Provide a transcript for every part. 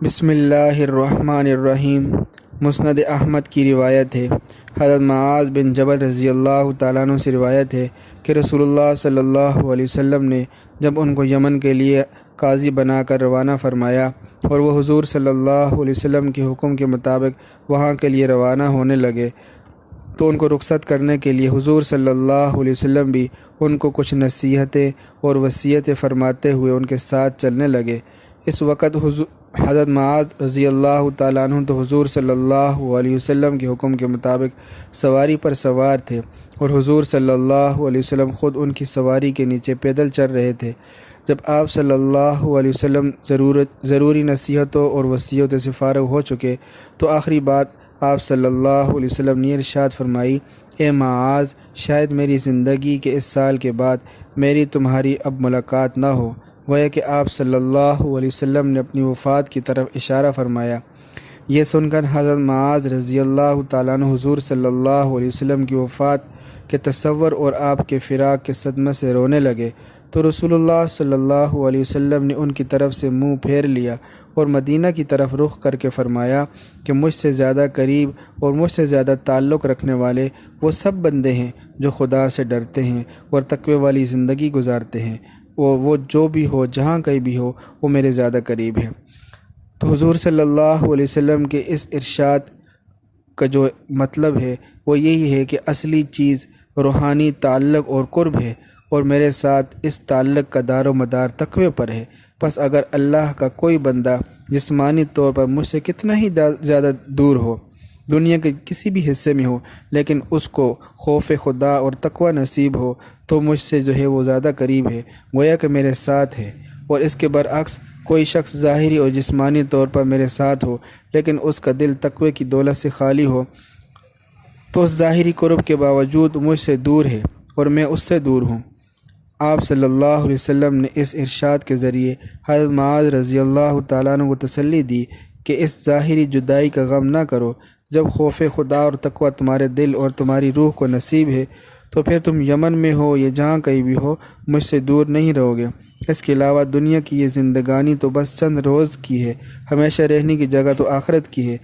بسم اللہ الرحمن الرحیم۔ مسند احمد کی روایت ہے، حضرت معاذ بن جبل رضی اللہ تعالیٰ عنہ سے روایت ہے کہ رسول اللہ صلی اللہ علیہ وسلم نے جب ان کو یمن کے لیے قاضی بنا کر روانہ فرمایا اور وہ حضور صلی اللہ علیہ وسلم کے حکم کے مطابق وہاں کے لیے روانہ ہونے لگے تو ان کو رخصت کرنے کے لیے حضور صلی اللہ علیہ وسلم بھی ان کو کچھ نصیحتیں اور وصیتیں فرماتے ہوئے ان کے ساتھ چلنے لگے۔ اس وقت حضرت معاذ رضی اللہ تعالیٰ عنہ تو حضور صلی اللہ علیہ وسلم کے حکم کے مطابق سواری پر سوار تھے اور حضور صلی اللہ علیہ وسلم خود ان کی سواری کے نیچے پیدل چل رہے تھے۔ جب آپ صلی اللہ علیہ وسلم ضروری نصیحتوں اور وصیتوں سے فارغ ہو چکے تو آخری بات آپ صلی اللہ علیہ وسلم نے ارشاد فرمائی، اے معاذ، شاید میری زندگی کے اس سال کے بعد میری تمہاری اب ملاقات نہ ہو۔ گویا کہ آپ صلی اللہ علیہ وسلم نے اپنی وفات کی طرف اشارہ فرمایا۔ یہ سن کر حضرت معاذ رضی اللہ تعالیٰ عنہ حضور صلی اللہ علیہ وسلم کی وفات کے تصور اور آپ کے فراق کے صدمے سے رونے لگے تو رسول اللہ صلی اللہ علیہ وسلم نے ان کی طرف سے منہ پھیر لیا اور مدینہ کی طرف رخ کر کے فرمایا کہ مجھ سے زیادہ قریب اور مجھ سے زیادہ تعلق رکھنے والے وہ سب بندے ہیں جو خدا سے ڈرتے ہیں اور تقوی والی زندگی گزارتے ہیں، وہ جو بھی ہو، جہاں کہیں بھی ہو، وہ میرے زیادہ قریب ہیں۔ تو حضور صلی اللہ علیہ وسلم کے اس ارشاد کا جو مطلب ہے وہ یہی ہے کہ اصلی چیز روحانی تعلق اور قرب ہے اور میرے ساتھ اس تعلق کا دار و مدار تقوی پر ہے۔ پس اگر اللہ کا کوئی بندہ جسمانی طور پر مجھ سے کتنا ہی زیادہ دور ہو، دنیا کے کسی بھی حصے میں ہو، لیکن اس کو خوف خدا اور تقوی نصیب ہو تو مجھ سے جو ہے وہ زیادہ قریب ہے، گویا کہ میرے ساتھ ہے۔ اور اس کے برعکس کوئی شخص ظاہری اور جسمانی طور پر میرے ساتھ ہو لیکن اس کا دل تقوی کی دولت سے خالی ہو تو اس ظاہری قرب کے باوجود مجھ سے دور ہے اور میں اس سے دور ہوں۔ آپ صلی اللہ علیہ وسلم نے اس ارشاد کے ذریعے حضرت معاذ رضی اللہ تعالیٰ عنہ کو تسلی دی کہ اس ظاہری جدائی کا غم نہ کرو۔ جب خوف خدا اور تقوی تمہارے دل اور تمہاری روح کو نصیب ہے تو پھر تم یمن میں ہو یا جہاں کہیں بھی ہو، مجھ سے دور نہیں رہو گے۔ اس کے علاوہ دنیا کی یہ زندگانی تو بس چند روز کی ہے، ہمیشہ رہنے کی جگہ تو آخرت کی ہے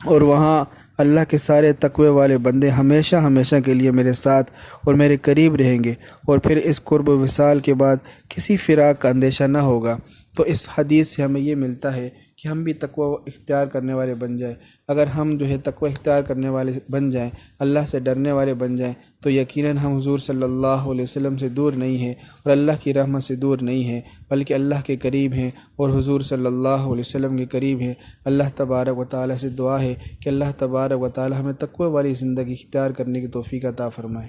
اور وہاں اللہ کے سارے تقوی والے بندے ہمیشہ ہمیشہ کے لیے میرے ساتھ اور میرے قریب رہیں گے، اور پھر اس قرب و وصال کے بعد کسی فراق کا اندیشہ نہ ہوگا۔ تو اس حدیث سے ہمیں یہ ملتا ہے کہ ہم بھی تقوی اختیار کرنے والے بن جائیں۔ اگر ہم جو ہے تقوی اختیار کرنے والے بن جائیں، اللہ سے ڈرنے والے بن جائیں، تو یقیناً ہم حضور صلی اللہ علیہ وسلم سے دور نہیں ہیں اور اللہ کی رحمت سے دور نہیں ہیں، بلکہ اللہ کے قریب ہیں اور حضور صلی اللہ علیہ وسلم کے قریب ہیں۔ اللہ تبارک و تعالیٰ سے دعا ہے کہ اللہ تبارک و تعالیٰ ہمیں تقوی والی زندگی اختیار کرنے کی توفیق عطا فرمائے۔